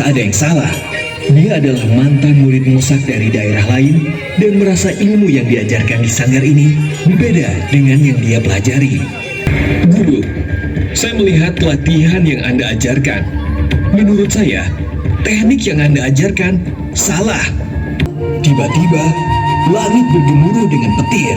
ada yang salah. Dia adalah mantan murid musak dari daerah lain dan merasa ilmu yang diajarkan di sanggar ini berbeda dengan yang dia pelajari. Guru, saya melihat pelatihan yang Anda ajarkan. Menurut saya, teknik yang Anda ajarkan salah. Tiba-tiba, langit bergemuruh dengan petir.